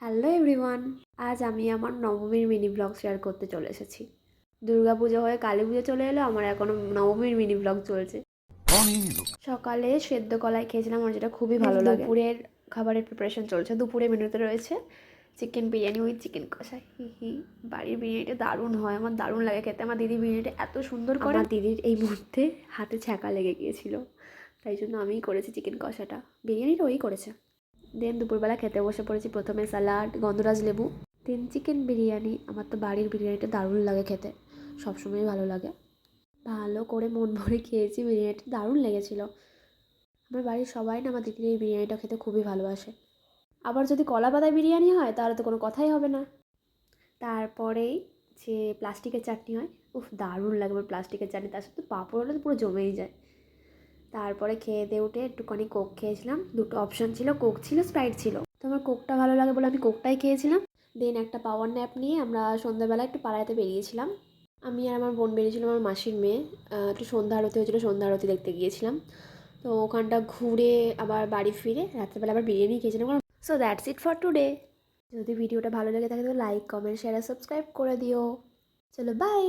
Hello everyone, আজ আমি আমার নবমীর মিনি ব্লগ শেয়ার করতে চলে এসেছি। দুর্গাপুজো হয়ে কালী পুজো চলে এলো, আমার এখনো নবমীর মিনি ব্লগ চলছে। সকালে সেদ্ধ কলাই খেয়েছিলাম, আমার যেটা খুবই ভালো লাগে। দুপুরের খাবারের প্রিপারেশন চলছে। দুপুরে মেনুতে রয়েছে চিকেন বিরিয়ানি উইথ চিকেন কষা। হি বাড়ির বিরিয়ানিটা দারুণ হয়, আমার দারুণ লাগে খেতে। আমার দিদি বিরিয়ানিটা এত সুন্দর করে। আমার দিদির এই মুহূর্তে হাতে ছ্যাঁকা লেগে গিয়েছিল, তাই জন্য আমিই করেছি চিকেন কষাটা। বিরিয়ানিটা ওই করেছে। দেন দুপুরবেলা খেতে বসে পড়েছি। প্রথমে স্যালাড, গন্ধরাজ লেবু, দেন চিকেন বিরিয়ানি। আমার তো বাড়ির বিরিয়ানিটা দারুণ লাগে খেতে, সবসময়ই ভালো লাগে। ভালো করে মন ভরে খেয়েছি, বিরিয়ানিটা দারুণ লেগেছিল। আমার বাড়ির সবাই না আমার দিদির এই বিরিয়ানিটা খেতে খুবই ভালোবাসে। আবার যদি কলা পাতায় বিরিয়ানি হয় তাহলে তো কোনো কথাই হবে না। তারপরেই যে প্লাস্টিকের চাটনি হয়, উফ দারুণ লাগে আমার প্লাস্টিকের চাটনি, তার সাথে পাঁপড় হলে তো পুরো জমেই যায়। তারপরে খেয়ে দিয়ে উঠে একটুখানি কোক খেয়েছিলাম। দুটো অপশান ছিল, কোক ছিল, স্প্রাইট ছিল। তো আমার কোকটা ভালো লাগে বলে আমি কোকটাই খেয়েছিলাম। দেন একটা পাওয়ার ন্যাপ নিয়ে আমরা সন্ধ্যাবেলা একটু পাড়াতে বেরিয়েছিলাম। আমি আর আমার বোন বেরিয়েছিলাম, আমার মাসির মেয়ে। একটু সন্ধ্যা আরতি হয়েছিলো, সন্ধ্যা আরতি দেখতে গিয়েছিলাম। তো ওখানটা ঘুরে আবার বাড়ি ফিরে রাত্রেবেলা আবার বিরিয়ানি খেয়েছিলাম। So that's it for today. যদি ভিডিওটা ভালো লেগে থাকে তো লাইক, কমেন্ট, শেয়ার আর সাবস্ক্রাইব করে দিও। চলো বাই।